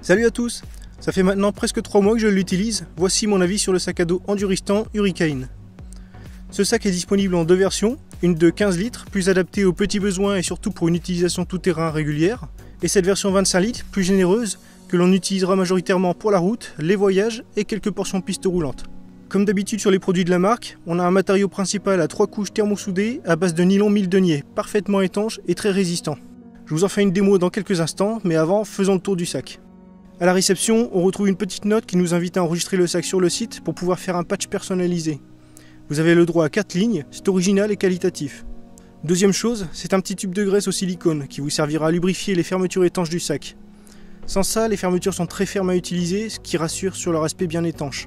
Salut à tous! Ça fait maintenant presque 3 mois que je l'utilise, voici mon avis sur le sac à dos Enduristan Hurricane. Ce sac est disponible en deux versions, une de 15 litres, plus adaptée aux petits besoins et surtout pour une utilisation tout-terrain régulière, et cette version 25 litres, plus généreuse, que l'on utilisera majoritairement pour la route, les voyages et quelques portions pistes roulantes. Comme d'habitude sur les produits de la marque, on a un matériau principal à 3 couches thermosoudées à base de nylon 1000 deniers, parfaitement étanche et très résistant. Je vous en fais une démo dans quelques instants, mais avant, faisons le tour du sac. À la réception, on retrouve une petite note qui nous invite à enregistrer le sac sur le site pour pouvoir faire un patch personnalisé. Vous avez le droit à 4 lignes, c'est original et qualitatif. Deuxième chose, c'est un petit tube de graisse au silicone qui vous servira à lubrifier les fermetures étanches du sac. Sans ça, les fermetures sont très fermes à utiliser, ce qui rassure sur leur aspect bien étanche.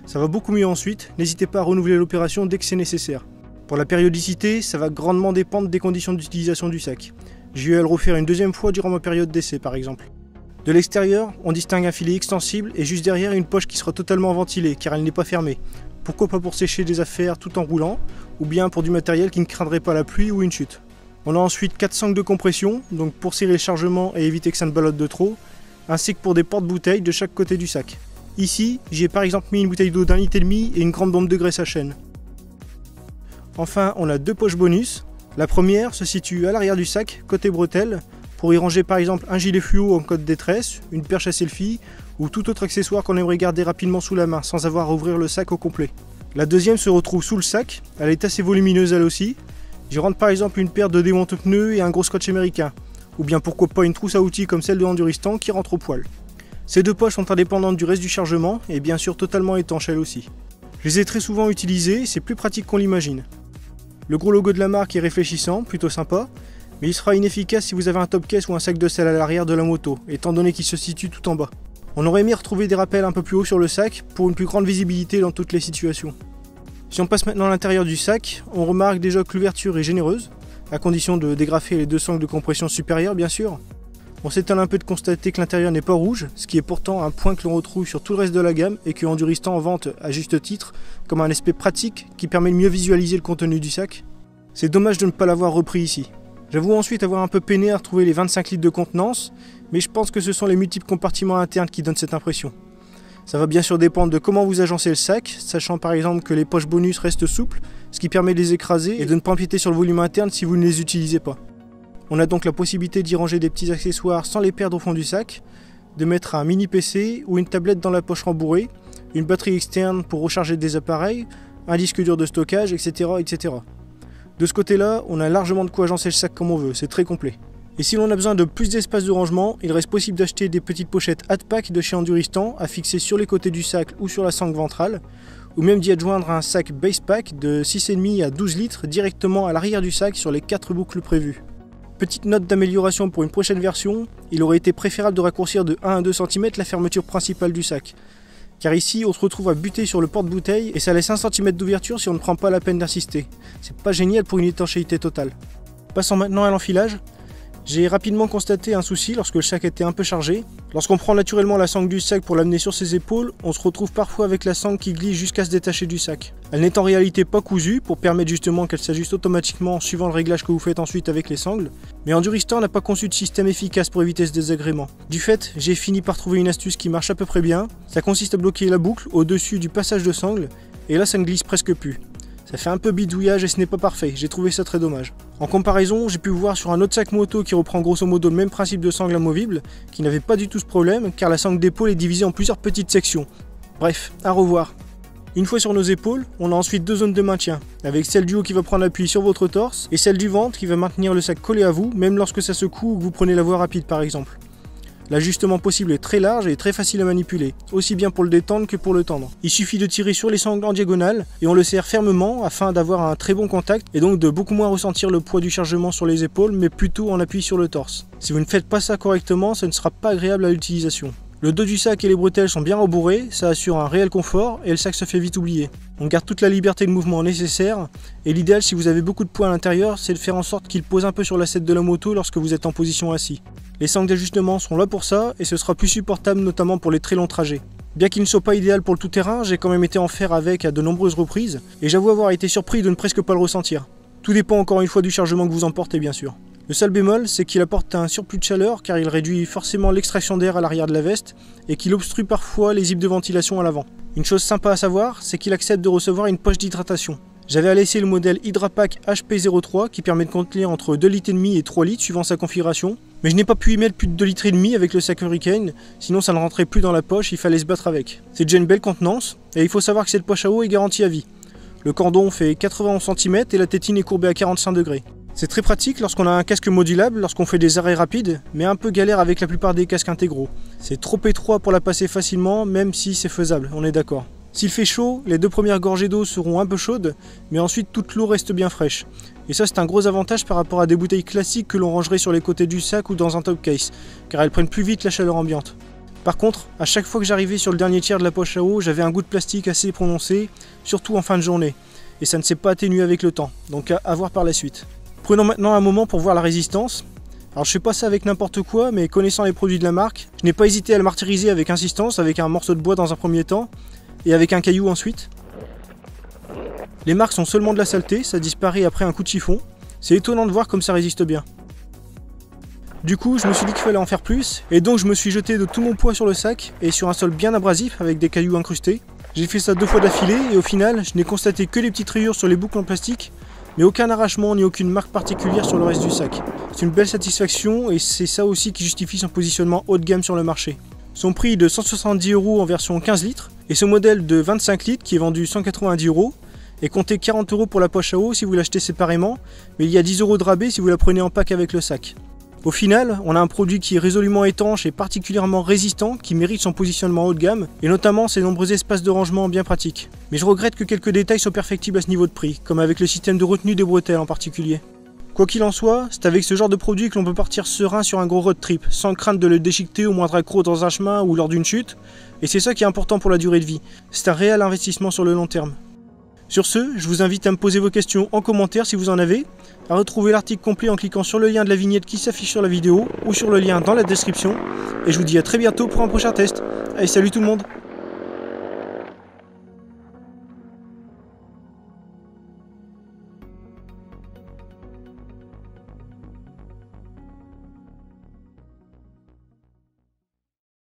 Ça va beaucoup mieux ensuite, n'hésitez pas à renouveler l'opération dès que c'est nécessaire. Pour la périodicité, ça va grandement dépendre des conditions d'utilisation du sac. J'ai eu à le refaire une deuxième fois durant ma période d'essai par exemple. De l'extérieur, on distingue un filet extensible et juste derrière une poche qui sera totalement ventilée car elle n'est pas fermée. Pourquoi pas pour sécher des affaires tout en roulant, ou bien pour du matériel qui ne craindrait pas la pluie ou une chute. On a ensuite 4 sangles de compression, donc pour serrer le chargement et éviter que ça ne ballotte de trop, ainsi que pour des porte-bouteilles de chaque côté du sac. Ici, j'y ai par exemple mis une bouteille d'eau d'1,5 litre et une grande bombe de graisse à chêne. Enfin, on a 2 poches bonus. La première se situe à l'arrière du sac, côté bretelle, pour y ranger par exemple un gilet fluo en cas de détresse, une perche à selfie ou tout autre accessoire qu'on aimerait garder rapidement sous la main sans avoir à ouvrir le sac au complet. La deuxième se retrouve sous le sac, elle est assez volumineuse elle aussi. J'y rentre par exemple une paire de démonte pneus et un gros scotch américain, ou bien pourquoi pas une trousse à outils comme celle de Enduristan qui rentre au poil. Ces 2 poches sont indépendantes du reste du chargement et bien sûr totalement étanches elles aussi. Je les ai très souvent utilisées, c'est plus pratique qu'on l'imagine. Le gros logo de la marque est réfléchissant, plutôt sympa, mais il sera inefficace si vous avez un top case ou un sac de sel à l'arrière de la moto, étant donné qu'il se situe tout en bas. On aurait aimé retrouver des rappels un peu plus haut sur le sac pour une plus grande visibilité dans toutes les situations. Si on passe maintenant à l'intérieur du sac, on remarque déjà que l'ouverture est généreuse, à condition de dégrafer les 2 sangles de compression supérieures bien sûr. On s'étonne un peu de constater que l'intérieur n'est pas rouge, ce qui est pourtant un point que l'on retrouve sur tout le reste de la gamme et que Enduristan vante à juste titre comme un aspect pratique qui permet de mieux visualiser le contenu du sac. C'est dommage de ne pas l'avoir repris ici. J'avoue ensuite avoir un peu peiné à retrouver les 25 litres de contenance, mais je pense que ce sont les multiples compartiments internes qui donnent cette impression. Ça va bien sûr dépendre de comment vous agencez le sac, sachant par exemple que les poches bonus restent souples, ce qui permet de les écraser et de ne pas empiéter sur le volume interne si vous ne les utilisez pas. On a donc la possibilité d'y ranger des petits accessoires sans les perdre au fond du sac, de mettre un mini PC ou une tablette dans la poche rembourrée, une batterie externe pour recharger des appareils, un disque dur de stockage, etc. etc. De ce côté-là, on a largement de quoi agencer le sac comme on veut, c'est très complet. Et si l'on a besoin de plus d'espace de rangement, il reste possible d'acheter des petites pochettes Hatpack de chez Enduristan à fixer sur les côtés du sac ou sur la sangle ventrale, ou même d'y adjoindre un sac Basepack de 6,5 à 12 litres directement à l'arrière du sac sur les 4 boucles prévues. Petite note d'amélioration pour une prochaine version, il aurait été préférable de raccourcir de 1 à 2 cm la fermeture principale du sac. Car ici, on se retrouve à buter sur le porte-bouteille et ça laisse 1 cm d'ouverture si on ne prend pas la peine d'insister. C'est pas génial pour une étanchéité totale. Passons maintenant à l'enfilage. J'ai rapidement constaté un souci lorsque le sac était un peu chargé. Lorsqu'on prend naturellement la sangle du sac pour l'amener sur ses épaules, on se retrouve parfois avec la sangle qui glisse jusqu'à se détacher du sac. Elle n'est en réalité pas cousue pour permettre justement qu'elle s'ajuste automatiquement en suivant le réglage que vous faites ensuite avec les sangles. Mais Enduristan n'a pas conçu de système efficace pour éviter ce désagrément. Du fait, j'ai fini par trouver une astuce qui marche à peu près bien. Ça consiste à bloquer la boucle au-dessus du passage de sangle et là ça ne glisse presque plus. Ça fait un peu bidouillage et ce n'est pas parfait, j'ai trouvé ça très dommage. En comparaison, j'ai pu voir sur un autre sac moto qui reprend grosso modo le même principe de sangle amovible, qui n'avait pas du tout ce problème car la sangle d'épaule est divisée en plusieurs petites sections. Bref, à revoir. Une fois sur nos épaules, on a ensuite 2 zones de maintien, avec celle du haut qui va prendre appui sur votre torse et celle du ventre qui va maintenir le sac collé à vous, même lorsque ça secoue ou que vous prenez la voie rapide par exemple. L'ajustement possible est très large et très facile à manipuler, aussi bien pour le détendre que pour le tendre. Il suffit de tirer sur les sangles en diagonale et on le serre fermement afin d'avoir un très bon contact et donc de beaucoup moins ressentir le poids du chargement sur les épaules mais plutôt en appui sur le torse. Si vous ne faites pas ça correctement, ça ne sera pas agréable à l'utilisation. Le dos du sac et les bretelles sont bien rembourrés, ça assure un réel confort et le sac se fait vite oublier. On garde toute la liberté de mouvement nécessaire et l'idéal si vous avez beaucoup de poids à l'intérieur, c'est de faire en sorte qu'il pose un peu sur l'assiette de la moto lorsque vous êtes en position assis. Les sangles d'ajustement sont là pour ça et ce sera plus supportable notamment pour les très longs trajets. Bien qu'il ne soit pas idéal pour le tout-terrain, j'ai quand même été en faire avec à de nombreuses reprises et j'avoue avoir été surpris de ne presque pas le ressentir. Tout dépend encore une fois du chargement que vous emportez bien sûr. Le seul bémol, c'est qu'il apporte un surplus de chaleur car il réduit forcément l'extraction d'air à l'arrière de la veste et qu'il obstrue parfois les zips de ventilation à l'avant. Une chose sympa à savoir, c'est qu'il accepte de recevoir une poche d'hydratation. J'avais laissé le modèle Hydrapack HP03 qui permet de contenir entre 2,5 litres et 3 litres suivant sa configuration. Mais je n'ai pas pu y mettre plus de 2,5 litres avec le sac Hurricane, sinon ça ne rentrait plus dans la poche, il fallait se battre avec. C'est déjà une belle contenance, et il faut savoir que cette poche à eau est garantie à vie. Le cordon fait 91 cm et la tétine est courbée à 45 degrés. C'est très pratique lorsqu'on a un casque modulable, lorsqu'on fait des arrêts rapides, mais un peu galère avec la plupart des casques intégraux. C'est trop étroit pour la passer facilement, même si c'est faisable, on est d'accord. S'il fait chaud, les 2 premières gorgées d'eau seront un peu chaudes, mais ensuite toute l'eau reste bien fraîche. Et ça c'est un gros avantage par rapport à des bouteilles classiques que l'on rangerait sur les côtés du sac ou dans un top case, car elles prennent plus vite la chaleur ambiante. Par contre, à chaque fois que j'arrivais sur le dernier tiers de la poche à eau, j'avais un goût de plastique assez prononcé, surtout en fin de journée. Et ça ne s'est pas atténué avec le temps, donc à voir par la suite. Prenons maintenant un moment pour voir la résistance. Alors je fais pas ça avec n'importe quoi, mais connaissant les produits de la marque, je n'ai pas hésité à le martyriser avec insistance, avec un morceau de bois dans un premier temps, et avec un caillou ensuite. Les marques sont seulement de la saleté, ça disparaît après un coup de chiffon. C'est étonnant de voir comme ça résiste bien. Du coup, je me suis dit qu'il fallait en faire plus, et donc je me suis jeté de tout mon poids sur le sac, et sur un sol bien abrasif avec des cailloux incrustés. J'ai fait ça 2 fois d'affilée, et au final, je n'ai constaté que les petites rayures sur les boucles en plastique, mais aucun arrachement ni aucune marque particulière sur le reste du sac. C'est une belle satisfaction, et c'est ça aussi qui justifie son positionnement haut de gamme sur le marché. Son prix est de 170 € en version 15 litres, et ce modèle de 25 litres qui est vendu 190 € est compté 40 € pour la poche à eau si vous l'achetez séparément, mais il y a 10 € de rabais si vous la prenez en pack avec le sac. Au final, on a un produit qui est résolument étanche et particulièrement résistant, qui mérite son positionnement haut de gamme, et notamment ses nombreux espaces de rangement bien pratiques. Mais je regrette que quelques détails soient perfectibles à ce niveau de prix, comme avec le système de retenue des bretelles en particulier. Quoi qu'il en soit, c'est avec ce genre de produit que l'on peut partir serein sur un gros road trip, sans crainte de le déchiqueter au moindre accroc dans un chemin ou lors d'une chute, et c'est ça qui est important pour la durée de vie. C'est un réel investissement sur le long terme. Sur ce, je vous invite à me poser vos questions en commentaire si vous en avez, à retrouver l'article complet en cliquant sur le lien de la vignette qui s'affiche sur la vidéo ou sur le lien dans la description, et je vous dis à très bientôt pour un prochain test. Allez, salut tout le monde!